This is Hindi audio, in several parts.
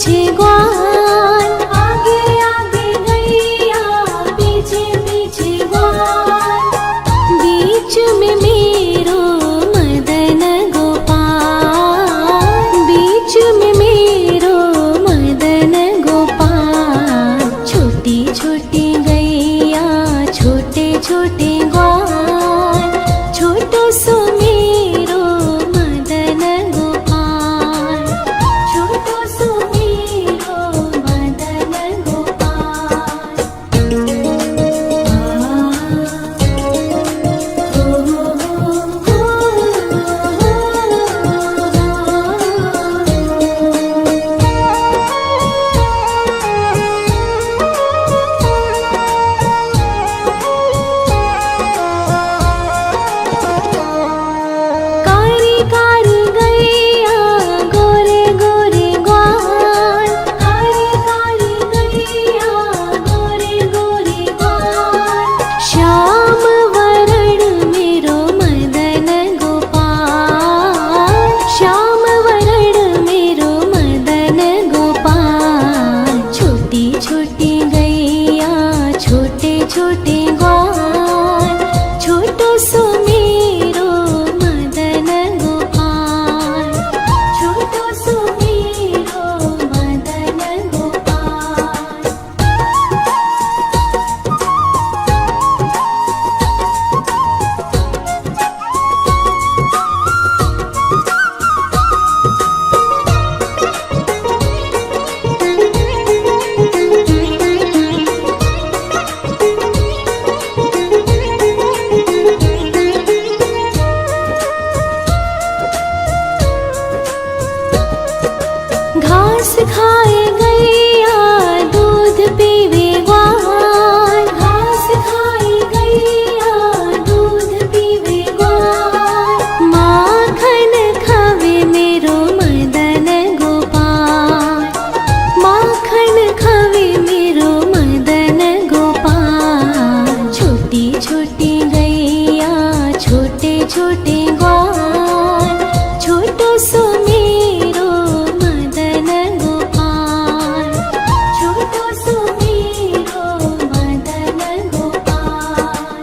पीछे ग्वाल, आगे आगे गैया पीछे पीछे ग्वाल, बीच में मेरो मदन गोपाल, बीच में मेरो मदन गोपाल। छोटी छोटी गैया छोटे छोटे ग्वाल, छोटो सो मेरो मदन गोपाल, छोटो सो मेरो मदन गोपाल। कारी कारी गैया गोरे गोरे ग्वाल, कारी कारी गैया गोरे गोरे ग्वाल, श्याम वरण मेरो मदन गोपाल, श्याम वरण मेरो मदन गोपाल। छोटी छोटी गैया छोटे छोटे ग्वाल, छोटो सो मेरो मदन गोपाल, छोटो सो मेरो मदन गोपाल। घास खाए गैया दूध पीवे ग्वाल, घास खाए गैया दूध पीवे ग्वाल, माखन खावे मेरो मदन गोपाल, माखन खावे मेरो मदन गोपाल। छोटी छोटी गैया छोटे छोटे ग्वाल, छोटो सो मेरो मदन गोपाल, छोटो सो मेरो मदन गोपाल।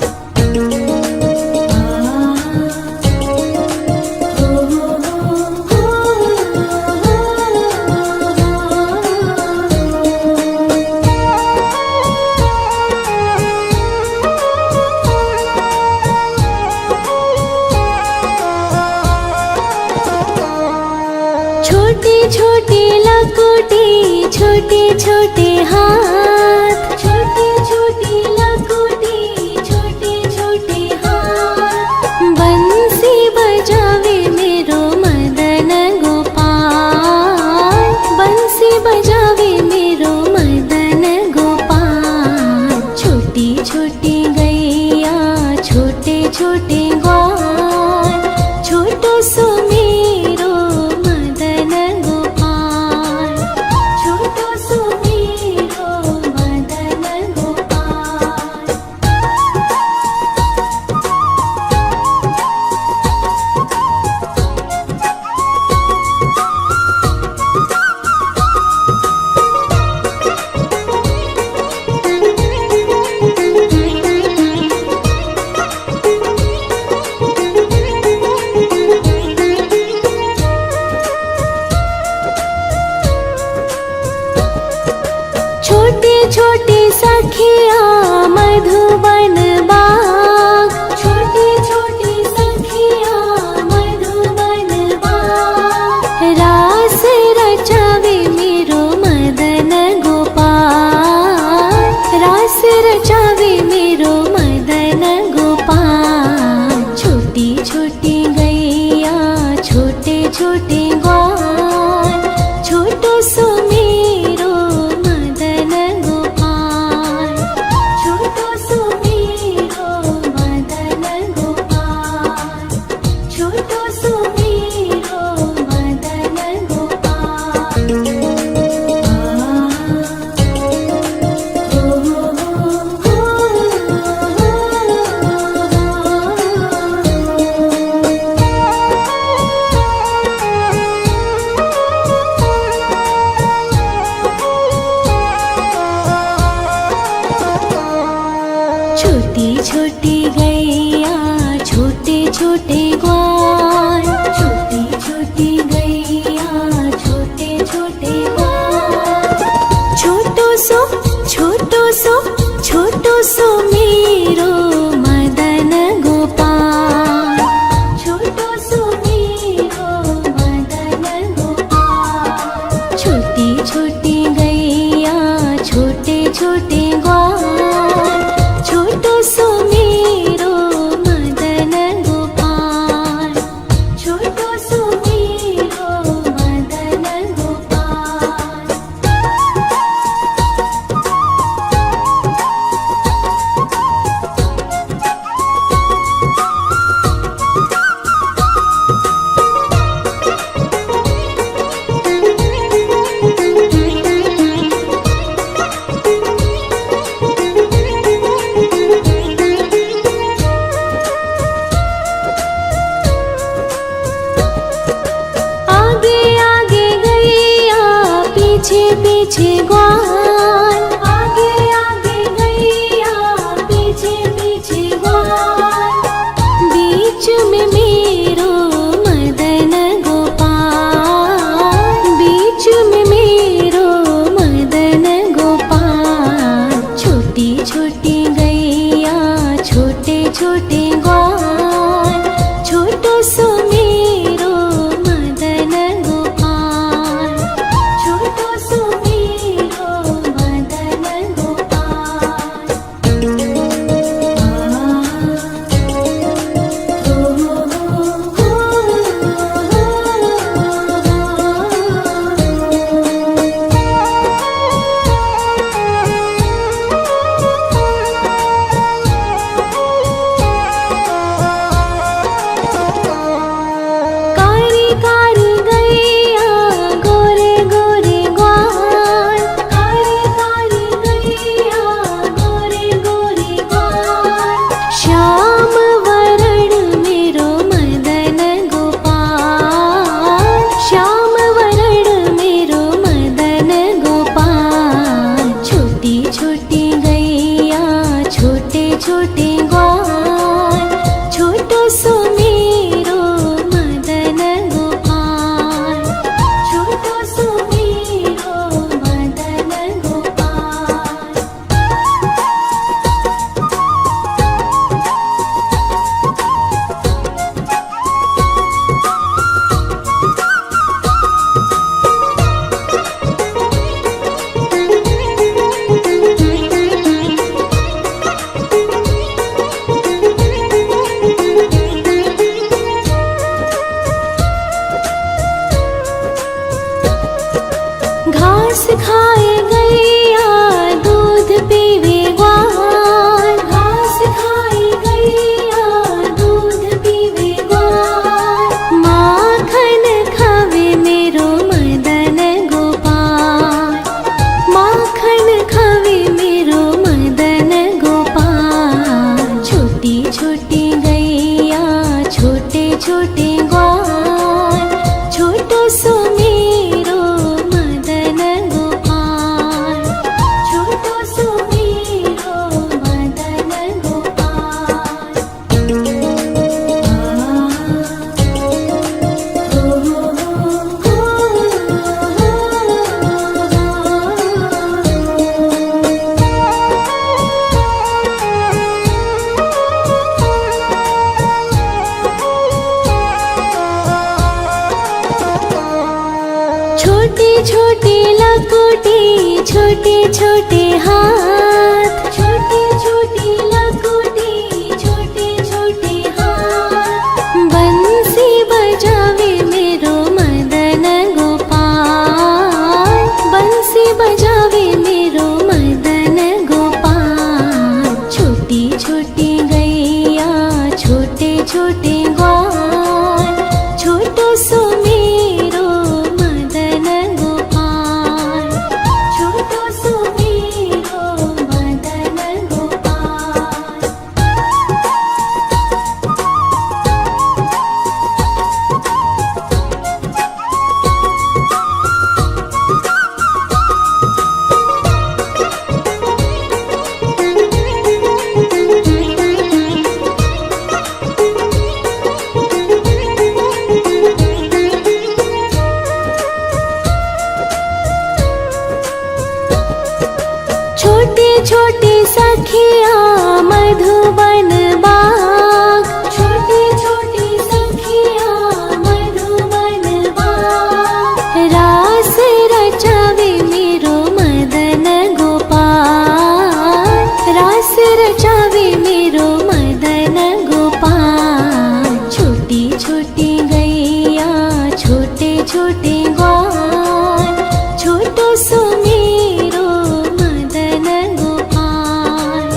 छोटी छोटी लकुटी छोटे छोटे हाथ, छोटी छोटी लकुटी छोटे छोटे हाथ, बंसी बजावे मेरो मदन गोपाल, बंसी बजावे मेरो मदन गोपाल। छोटी छोटी गैया छोटे छोटे ग्वाल, छोटो सो मेरो मदन गोपाल, छोटो सो मेरो मदन गोपाल। छोटी छोटी सखिया मधुबन बाग, छोटी छोटी सखिया मधुबन बाग, रास रचावे मेरो मदन गोपाल, रास रचावे मेरो मदन गोपाल। छोटी छोटी गैया छोटे छोटे ग्वाल, छोटो सो मेरो मदन गोपाल, छोटो सो मेरो मदन गोपाल, छोटो सो मेरो मदन गोपाल। छोटे ग्वाल, छोटी छोटी गैया छोटे छोटे ग्वाल। छोटो सो छोटो सो छोटो सो मेरो मदन गोपाल, छोटो सो मेरो मदन गोपाल। छोटी छोटी गैया छोटे छोटे ग्वाल, छोटो सो मेरो मदन गोपाल, छोटो सो मेरो मदन गोपाल। आगे आगे गैया पीछे पीछे ग्वाल, आगे आगे गैया पीछे पीछे ग्वाल। बीच में मेरो मदन गोपाल, बीच में मेरो मदन गोपाल। छोटी छोटी गैया छोटे छोटे ग्वाल, छोटो सो मेरो मदन गोपाल, छोटो सो मेरो मदन गोपाल। कारी कारी गैया गोरे गोरे ग्वाल, कारी कारी गैया गोरे गोरे ग्वाल। श्याम वरण मेरो मदन गोपाल, श्याम वरण मेरो मदन गोपाल। छोटी छोटी गैया छोटे छोटे ग्वाल, छोटो सो मेरो मदन गोपाल, छोटो सो मेरो मदन गोपाल। घास खाए गैया दूध पीवे ग्वाल, घास खाए गैया दूध पीवे ग्वाल। माखन खावे मेरो मदन गोपाल, माखन खावे मेरो मदन गोपाल। छोटी छोटी गैया छोटे छोटे ग्वाल, छोटो सो मेरो मदन गोपाल, छोटो सो मेरो मदन गोपाल। छोटी छोटी लकुटी छोटे छोटे हाथ, छोटी छोटी लकुटी छोटे छोटे हाथ। बंसी बजावे मेरो मदन गोपाल, बंसी बजावे मेरो मदन गोपाल। छोटी छोटी गैया छोटे छोटे ग्वाल, छोटो सो मेरो मदन गोपाल, छोटो सो मेरो मदन गोपाल। छोटी सखिया मधुबन बाग, छोटी छोटी सखिया मधुबन बाग। रास रचावे मेरो मदन गोपाल, रास रचावे मेरो मदन गोपाल। छोटी छोटी गैया छोटे छोटे ग्वाल, छोटो सो मेरो मदन गोपाल,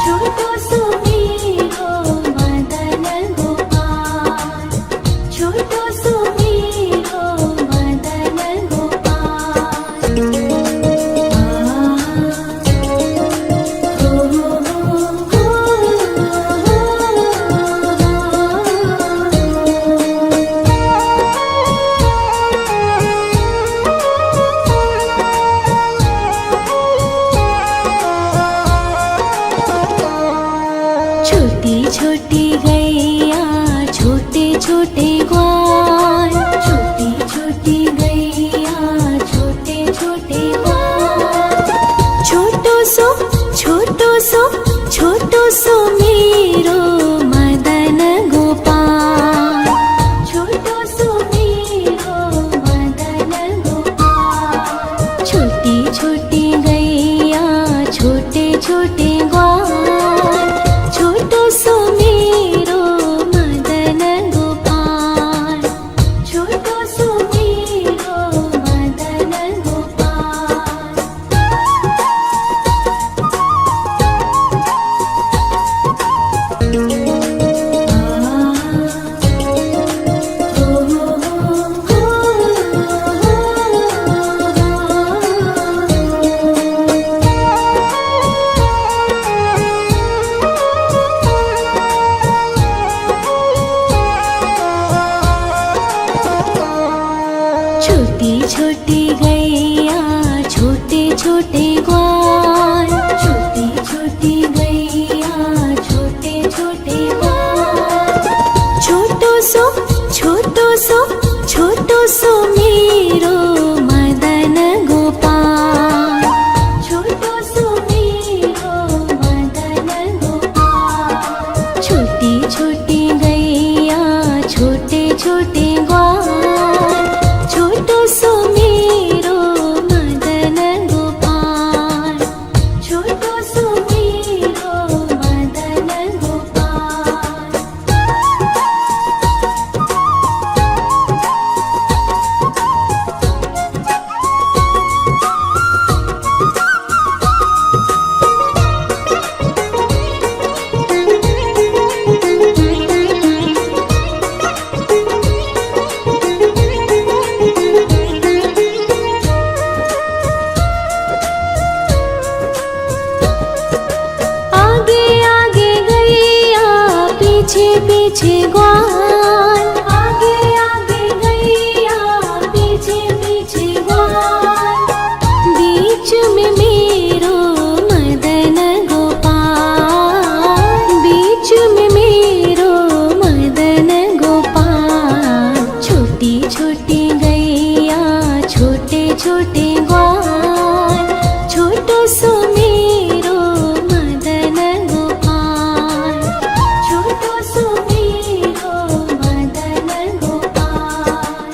छोटो सो मेरो मदन गोपाल, छोटो सो मेरो मदन गोपाल। छोटी छोटी गैया छोटे छोटे ग्वाल, छोटी छोटी गैया छोटे छोटे ग्वाल। छोटो सो छोटो सो मेरो मदन गोपाल, छोटो सो मेरो मदन गोपाल। छोटी छोटी गैया छोटे छोटे ग्वाल, छोटो सो मेरो मदन गोपाल, छोटो सो मेरो मदन गोपाल। छोटी छोटी गैया छोटे छोटे ग्वाल, छोटी छोटी गैया छोटे छोटे ग्वाल। छोटो सो मेरो मदन गोपाल, छोटो सो मेरो मदन गोपाल। छोटी छोटी गैया छोटे छोटे ग्वाल, छोटो सो मेरो मदन गोपाल, छोटो सो मेरो मदन गोपाल। आगे आगे गैया पीछे पीछे ग्वाल, आगे आगे गैया पीछे पीछे ग्वाल। बीच में मेरो मदन गोपाल, बीच में मेरो मदन गोपाल। छोटी छोटी गैया छोटे छोटे ग्वाल, छोटो सो मेरो मदन गोपाल, छोटो सो मेरो मदन गोपाल।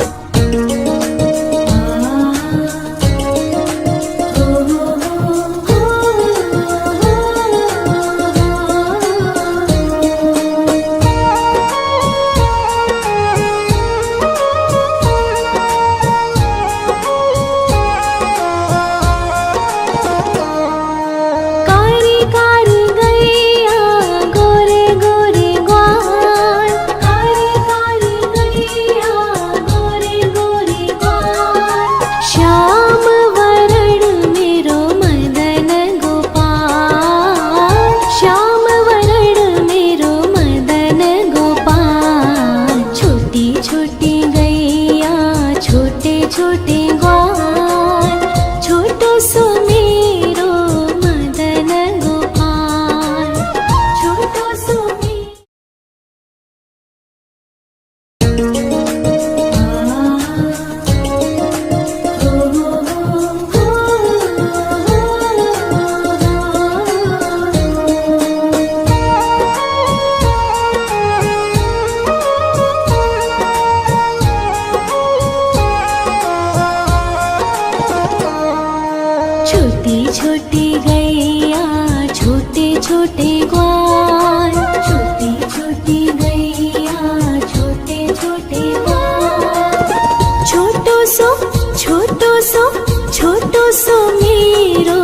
कारी कारी गैया गोरे गोरे ग्वाल, कारी कारी गैया गोरे गोरे ग्वाल। श्याम वरण मेरो मदन गोपाल, श्याम वरण मेरो मदन गोपाल। छोटी छोटी गैया छोटे छोटे ग्वाल, छोटो सो मेरो मदन गोपाल, छोटो सो मेरो छोटो सो मेरो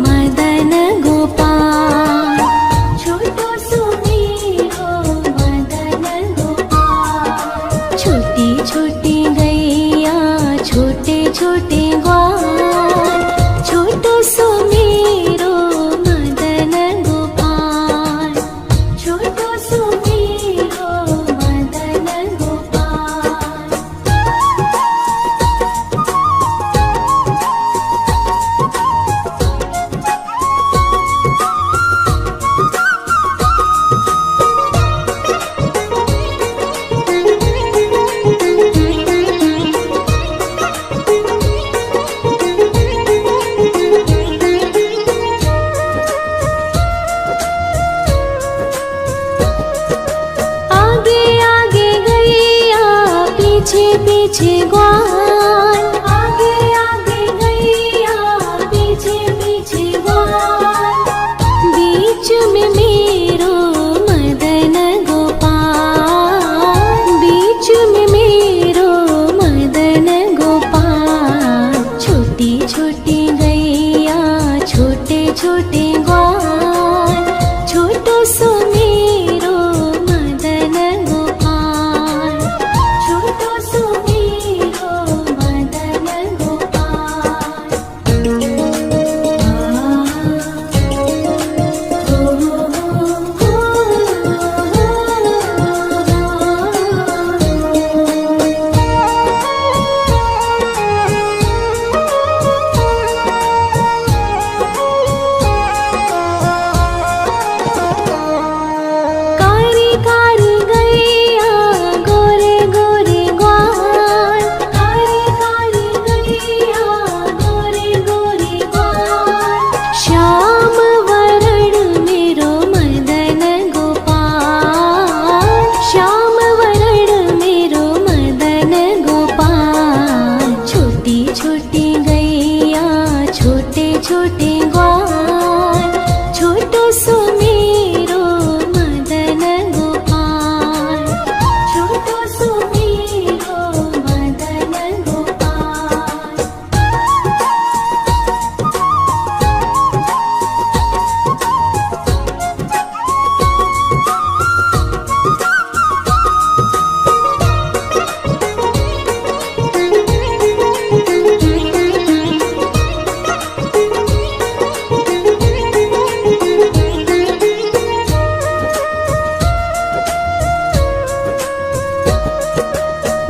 मदन गोपाल, छोटो सो मेरो मदन गोपाल। छोटी छोटी गैया छोटे छोटे ग्वाल, छोटो सो मेरो मदन गोपाल, छोटो सो मेरो मदन गोपाल। पीछे पीछे ग्वाल, आगे आगे गैया पीछे पीछे ग्वाल। बीच में मेरो मदन गोपाल, बीच में मेरो मदन गोपाल। छोटी छोटी गैया छोटे छोटे ग्वाल, छोटो सो मेरो मदन गोपाल, छोटो सो मेरो मदन गोपाल। कारी कारी गैया गोरे गोरे ग्वाल, कारी कारी गैया गोरे गोरे ग्वाल। श्याम वरण मेरो मदन गोपाल, श्याम वरण मेरो मदन गोपाल। छोटी छोटी गैया छोटे छोटे ग्वाल, छोटो सो मेरो मदन गोपाल, छोटो सो मेरो मदन गोपाल।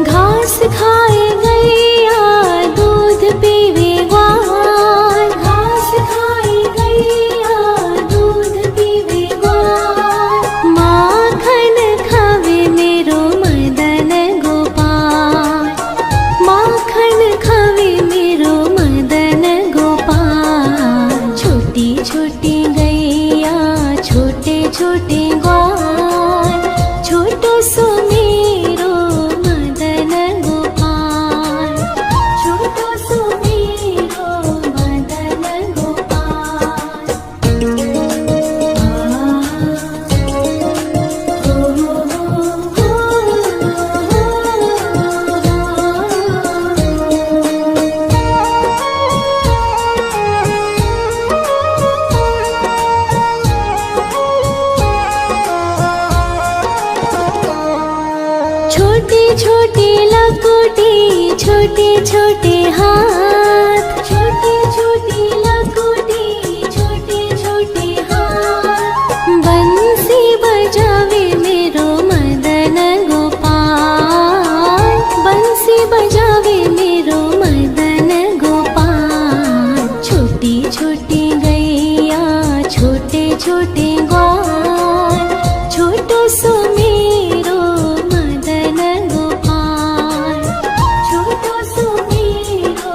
घास खाए गैया दूध पीवे ग्वाल, घास खाए गैया दूध पीवे ग्वाल। माखन खावे मेरो मदन गोपाल, माखन खावे मेरो मदन गोपाल। छोटी छोटी गैया छोटे छोटे ग्वाल, छोटो सो मेरो मदन गोपाल, छोटो सो मेरो मदन गोपाल। छोटी छोटी लकुटी छोटे छोटे हाथ, छोटी छोटी लकुटी छोटे छोटे हाथ। बंसी बजावे मेरो मदन गोपाल, बंसी बजावे मेरो मदन गोपाल। छोटी छोटी गैया छोटे छोटे ग्वाल, छोटो सो मेरो मदन गोपाल, छोटो सो मेरो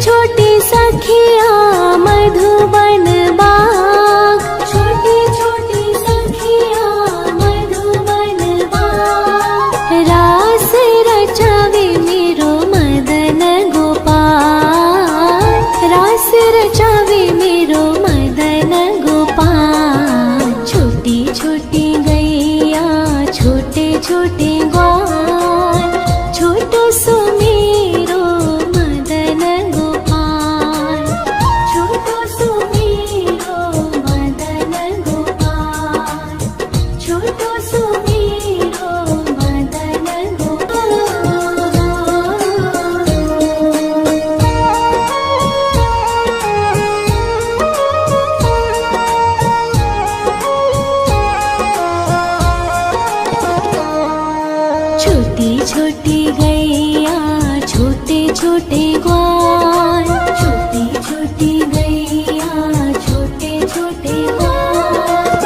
छोटी सखिया मधुबन बाग, छोटी छोटी सखिया मधुबन बाग। रास रचावे मेरो मदन गोपाल, रास रचावे मेरो मदन गोपाल। छोटी छोटी गैया छोटे छोटे ग्वाल, छोटो सो मेरो मदन गोपाल, छोटो सो मेरो मदन गोपाल, छोटो सो मेरो मदन छोटी छोटी गैया छोटे छोटे ग्वाल, छोटी छोटी गैया छोटे छोटे ग्वाल।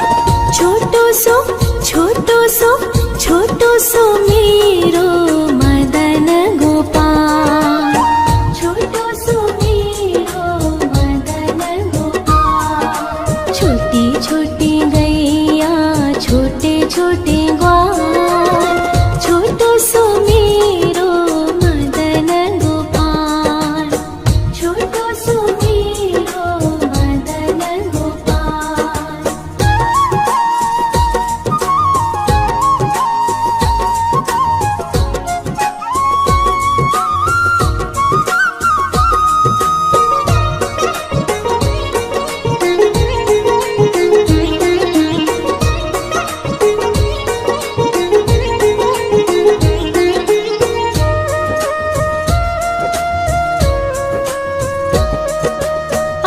छोटो सो छोटो सो मेरो मदन गोपाल, छोटो सो मेरो मदन गोपाल। छोटी छोटी गैया छोटे छोटे ग्वाल, छोटो सो मेरो मदन गोपाल, छोटो सो मेरो मदन गोपाल।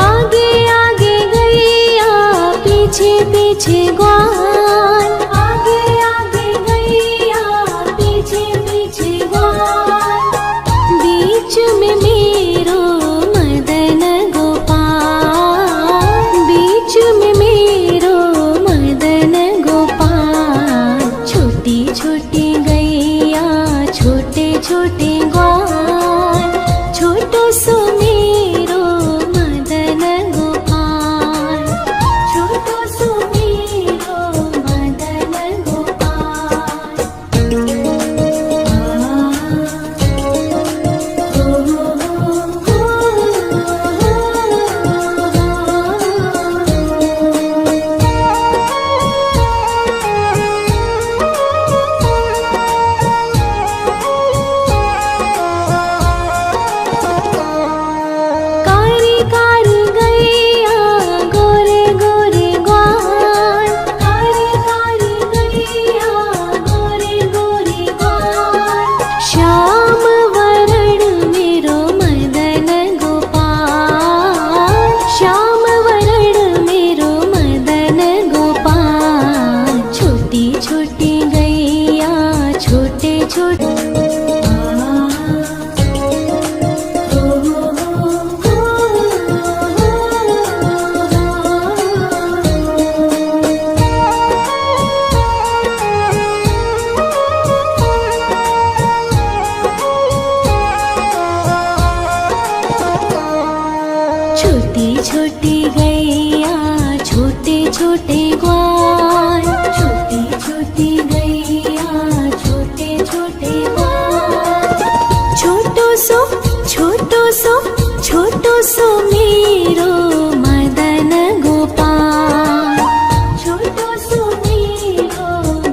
आगे आगे गैया पीछे पीछे ग्वाल, आगे आगे गैया पीछे पीछे ग्वाल। बीच में मेरो मदन गोपाल, बीच में मेरो मदन गोपाल। छोटी छोटी गैया छोटे छोटे ग्वाल, छोटो सो मेरो मदन गोपाल, छोटो सो मेरो मदन गोपाल। कारी कारी गैया गोरे गोरे ग्वाल, कारी कारी गैया गोरे गोरे ग्वाल। श्याम वरण मेरो मदन गोपाल, श्याम वरण मेरो मदन गोपाल। छोटी छोटी गैया छोटे छोटे छोटी छोटी गैया छोटे छोटे ग्वाल, छोटी छोटी गैया छोटे छोटे ग्वाल। छोटो सो छोटो सो मेरो मदन गोपाल, छोटो सो मेरो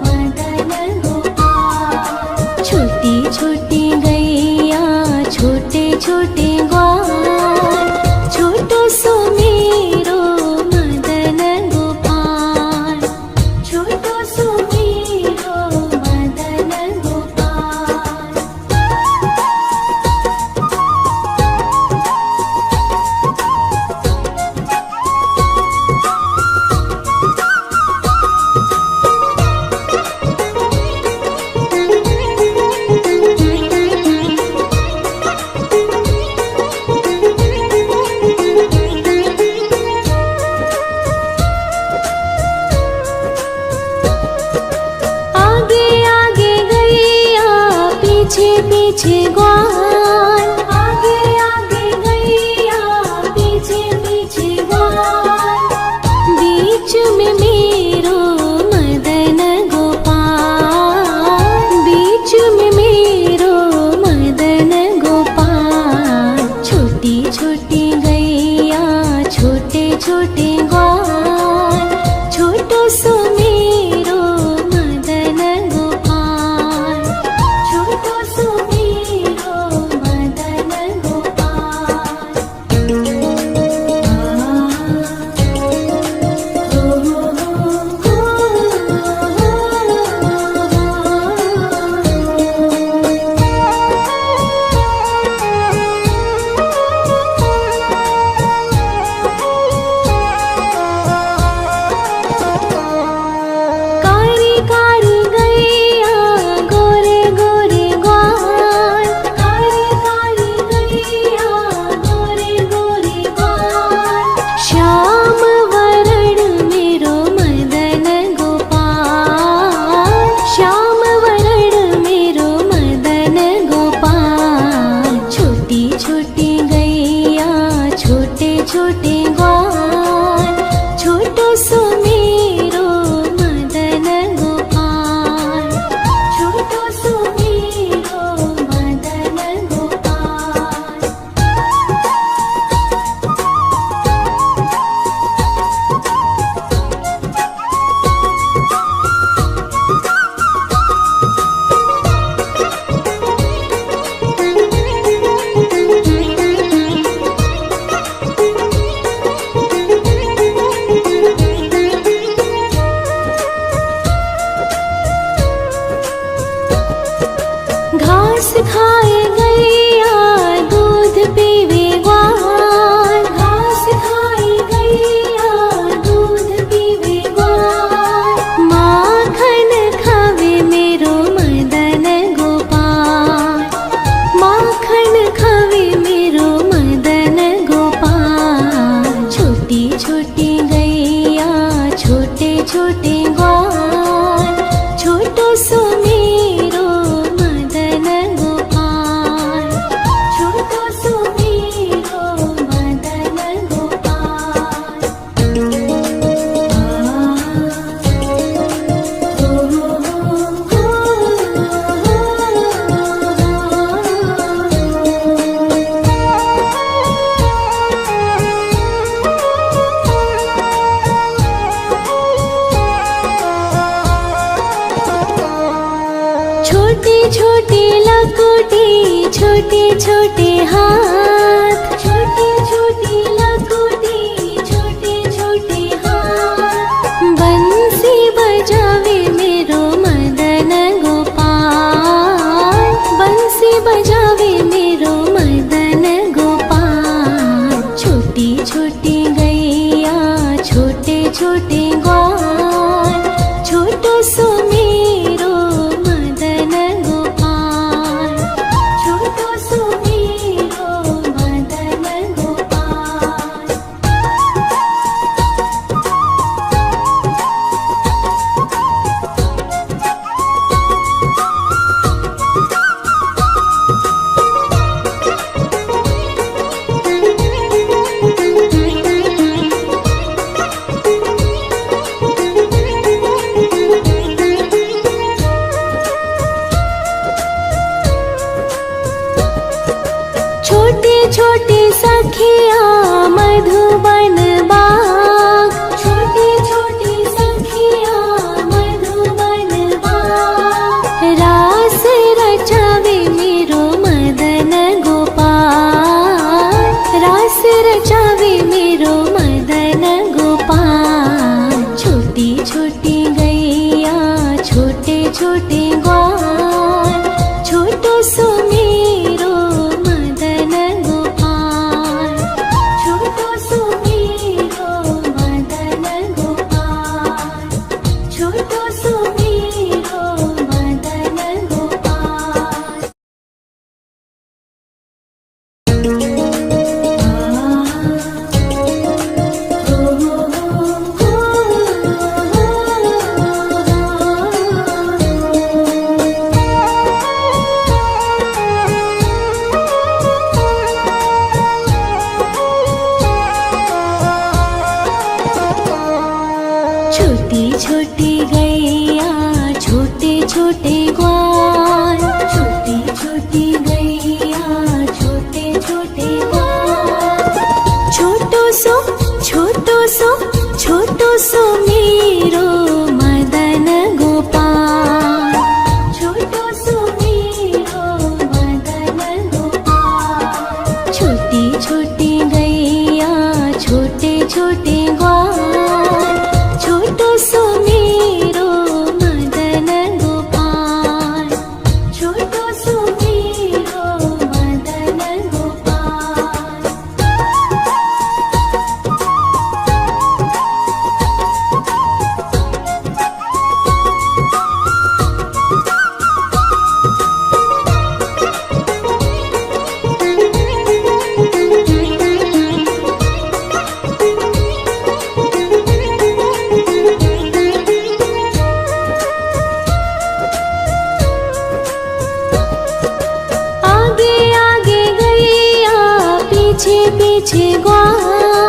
मदन गोपाल। छोटी छोटी गैया छोटे छोटे ग्वाल, छोटो सो मेरो मदन गोपाल। छोटे ग्वाल, छोटो सो मेरो मदन गोपाल, छोटो सो मेरो मदन गोपाल। घास खाए गैया दूध पीवे ग्वाल, घास खाए गैया दूध पीवे ग्वाल, माखन खावे मेरो मदन गोपाल, माखन खावे मेरो मदन गोपाल। छोटी छोटी गैया छोटे छोटे ग्वाल, छोटो सो मेरो मदन गोपाल, छोटो सो मेरो मदन गोपाल। छोटी छोटी लकुटी छोटे छोटे हाथ, छोटी छोटी लकुटी छोटे छोटे हाथ, बंसी बजावे मेरो मदन गोपाल, बंसी बजावे मेरो मदन गोपाल। छोटी छोटी गैया छोटे छोटे ग्वाल, छोटो सो मेरो मदन गोपाल, छोटो सो मेरो मदन गोपाल। छोटे छोटे सखिया मधुबन बाग, छोटे छोटे सखिया मधुबन बाग, रास रचावे मेरो मदन गोपाल, रास रचावे मेरो मदन गोपाल। छोटी छोटी गैया छोटे छोटे ग्वाल, छोटो सो मेरो मदन गोपाल, छोटो सो मेरो मदन गोपाल, छोटो सो मेरो मदन गोपाल। छोटी छोटी गैया छोटे छोटे ग्वाल, छोटी छोटी गैया छोटे छोटे ग्वाल, छोटो सो छोटो सो छोटो सो मेरो मदन गोपाल, छोटो सो मेरो मदन गोपाल। छोटी छोटी गैया छोटे छोटे ग्वाल, छोटो सो मेरो मदन गोपाल, छोटो सो मेरो मदन गोपाल। पीछे पीछे ग्वाल,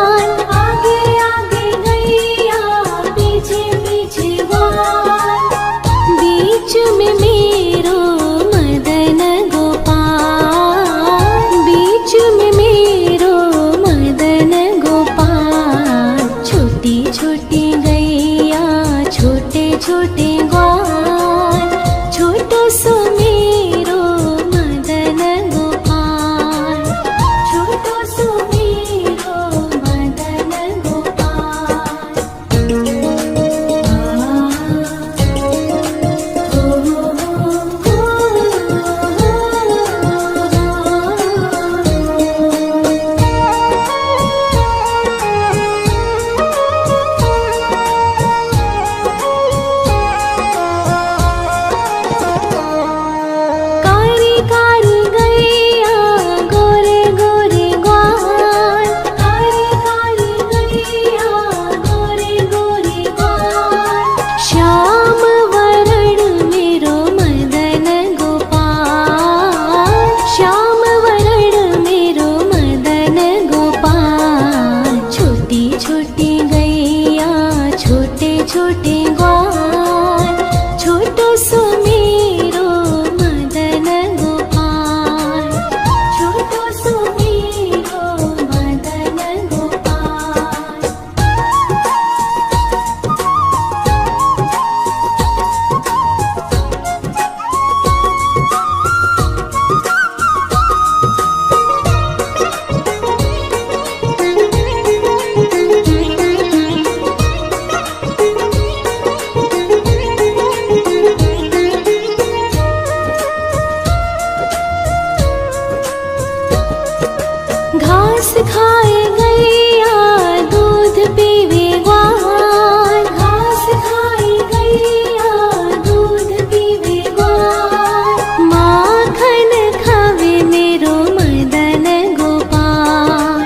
खाए गैया दूध पीवे ग्वाल, घास खाए गैया दूध पीवे ग्वाल, माखन खावे मेरो मदन गोपाल,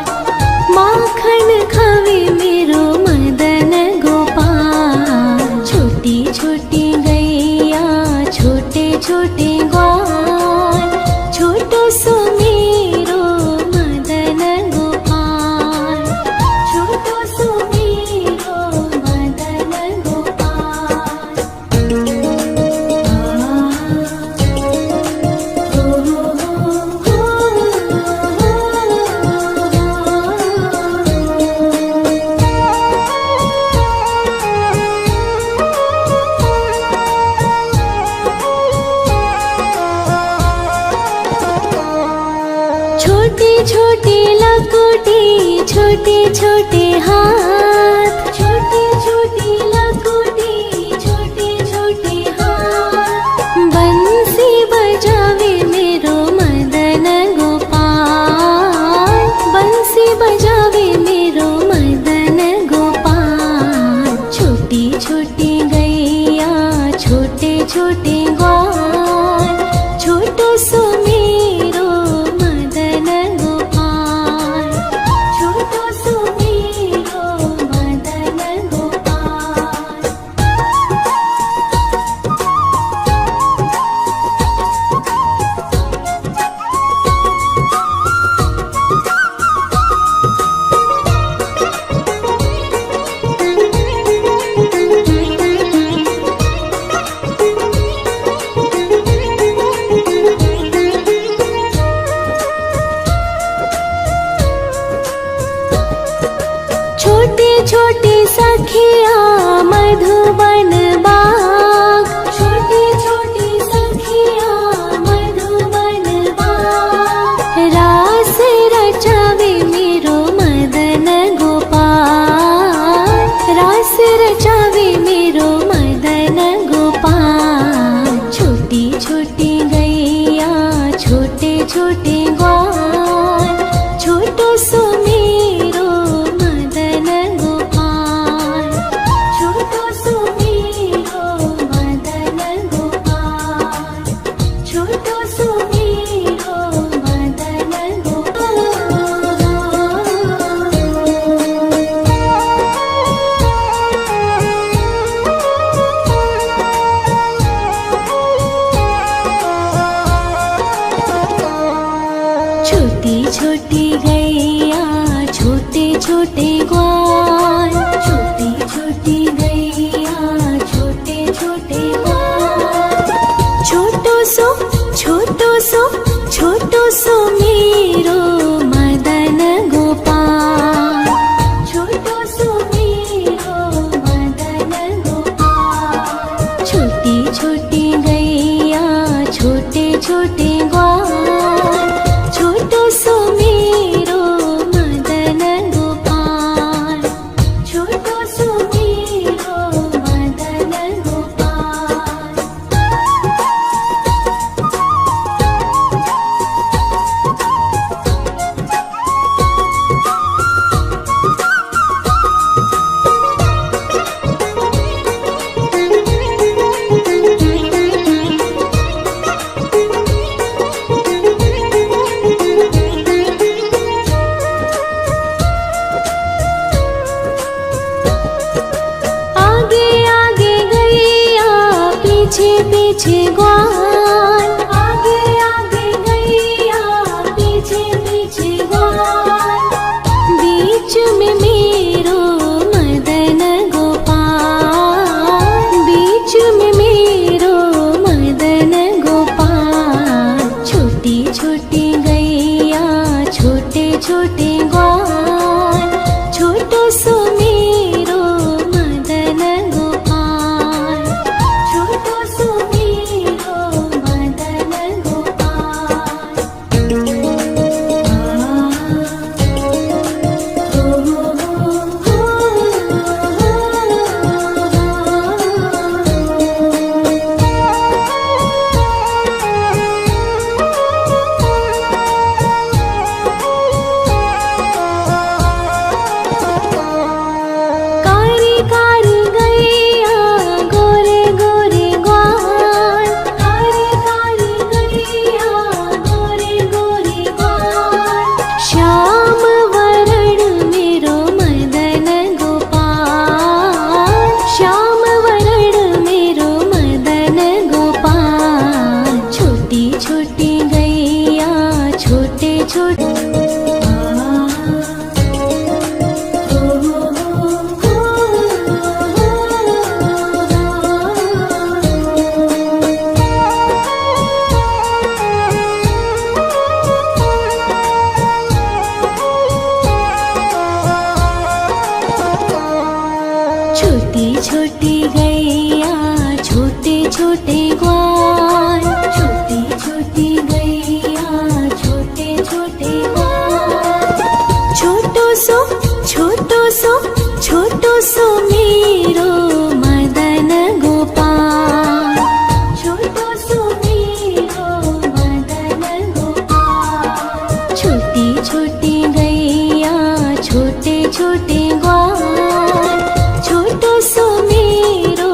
माखन खावे मेरो मदन गोपाल। छोटी छोटी गैया छोटे छोटे ग्वाल, छोटो सो मेरो मदन गोपाल, छोटो सो मेरो मदन गोपाल। छोटी छोटी लकुटी छोटे छोटे हाथ, छोटी छोटी लकुटी छोटे छोटे हाथ, बंसी बजावे मेरो मदन गोपाल, बंसी बजावे मेरो मदन गोपाल। छोटी छोटी गैया छोटे छोटे ग्वाल, छोटो सो मेरो मदन गोपाल, छोटो सो मेरो मदन गोपाल। छोटी छोटी सखिया मधुबन बाग, छोटी छोटी सखिया मधुबन बाग, रास रचावे मेरो मदन गोपाल, रास रचावे मेरो मदन गोपाल। छोटी छोटी गैया छोटे छोटे ग्वाल, छोटो सो मेरो मदन गोपाल, छोटो सो मेरो मदन गोपाल, छोटो सो मेरो मदन गोपाल। छोटी छोटी गैया छोटे छोटे ग्वाल, छोटी छोटी गैया छोटे छोटे ग्वाल, छोटो सो छोटो सो मेरो मदन गोपाल, छोटो सो मेरो मदन गोपाल। छोटी छोटी गैया छोटे छोटे ग्वाल, छोटो सो मेरो मदन गोपाल, छोटो सो मेरो मदन गोपाल। आगे आगे गैया पीछे पीछे ग्वाल, आगे आगे गैया पीछे पीछे ग्वाल, बीच में मेरो मदन गोपाल, बीच में मेरो मदन गोपाल। छोटी छोटी गैया छोटे छोटे ग्वाल, छोटो सो मेरो मदन गोपाल, छोटो सो मेरो छोटी गैया छोटे छोटे ग्वाल, छोटी छोटी गैया छोटे छोटे ग्वाल। छोटो सो छोटो सो छोटो सो मेरो मदन गोपाल, छोटो सो मेरो मदन गोपाल। छोटी छोटी गैया छोटे छोटे ग्वाल, छोटो सो मेरो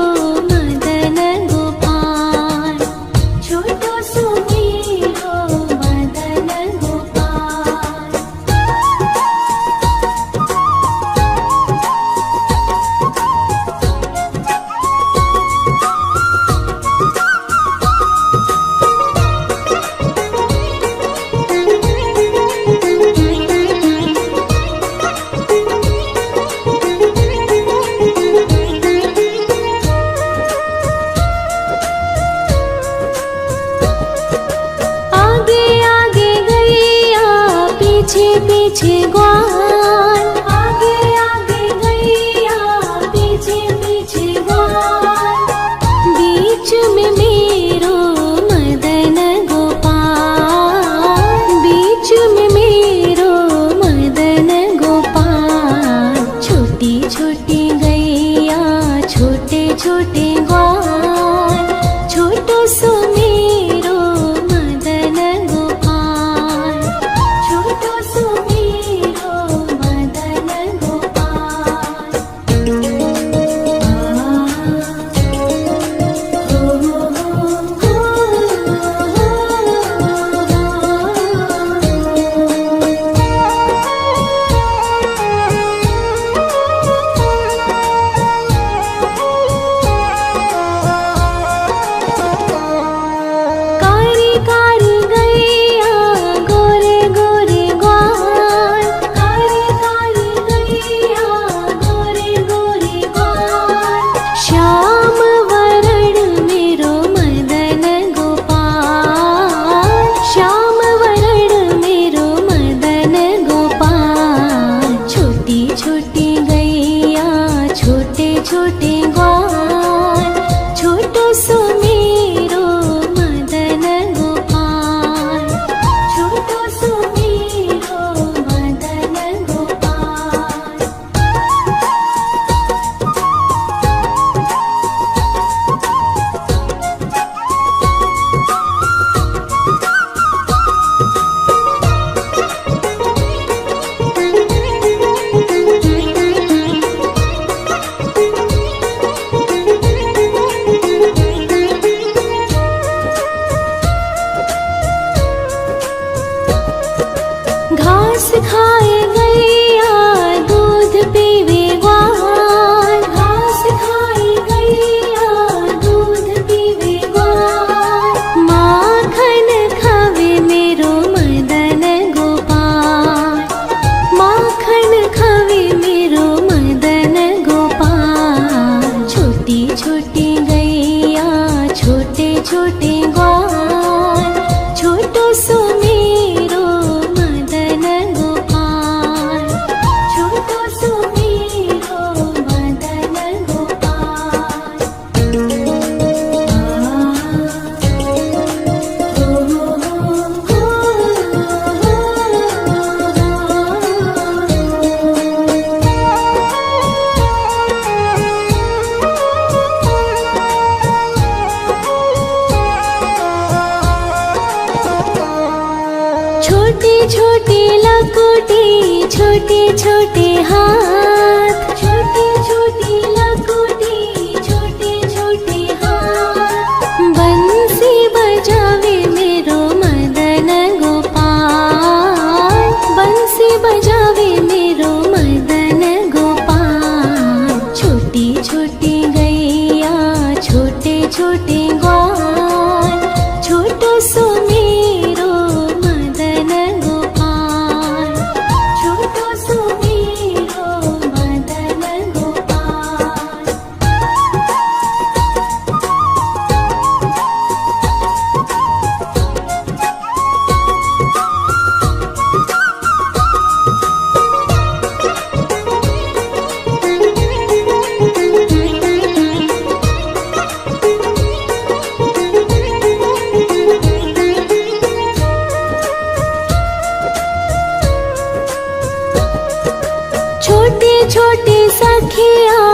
मदन गोपाल, छोटो सो मेरो मदन गोपाल। पीछे पीछे ग्वाल, आगे आगे गैया पीछे पीछे ग्वाल। बीच में मेरो मदन गोपाल, बीच में मेरो मदन गोपाल। छोटी छोटी गैया छोटे छोटे ग्वाल, छोटो सो मेरो मदन गोपाल, छोटो सो मेरो मदन गोपाल। कारी कारी गैया गोरे गोरे ग्वाल, कारी कारी गैया गोरे गोरे ग्वाल। श्याम वरण मेरो मदन गोपाल, श्याम वरण मेरो मदन गोपाल। छोटी छोटी गैया छोटे छोटे ग्वाल, छोटो सो मेरो मदन गोपाल, छोटो सो मेरो मदन गोपाल। घास खाए गैया दूध पीवे ग्वाल, घास खाए गैया दूध पीवे ग्वाल। माखन खावे मेरो मदन गोपाल, माखन खावे मेरो मदन गोपाल। छोटी छोटी गैया छोटे छोटे ग्वाल, छोटो सो मेरो मदन गोपाल, छोटो सो मेरो मदन गोपाल। छोटी छोटी लकुटी छोटे छोटे हाथ, छोटी छोटी लकुटी छोटे छोटे हाथ। बंसी बजावे मेरो मदन गोपाल, बंसी बजावे मेरो मदन गोपाल। छोटी छोटी गैया छोटे छोटे ग्वाल, छोटो सो मेरो मदन गोपाल, छोटो सो मेरो छोटी सखिया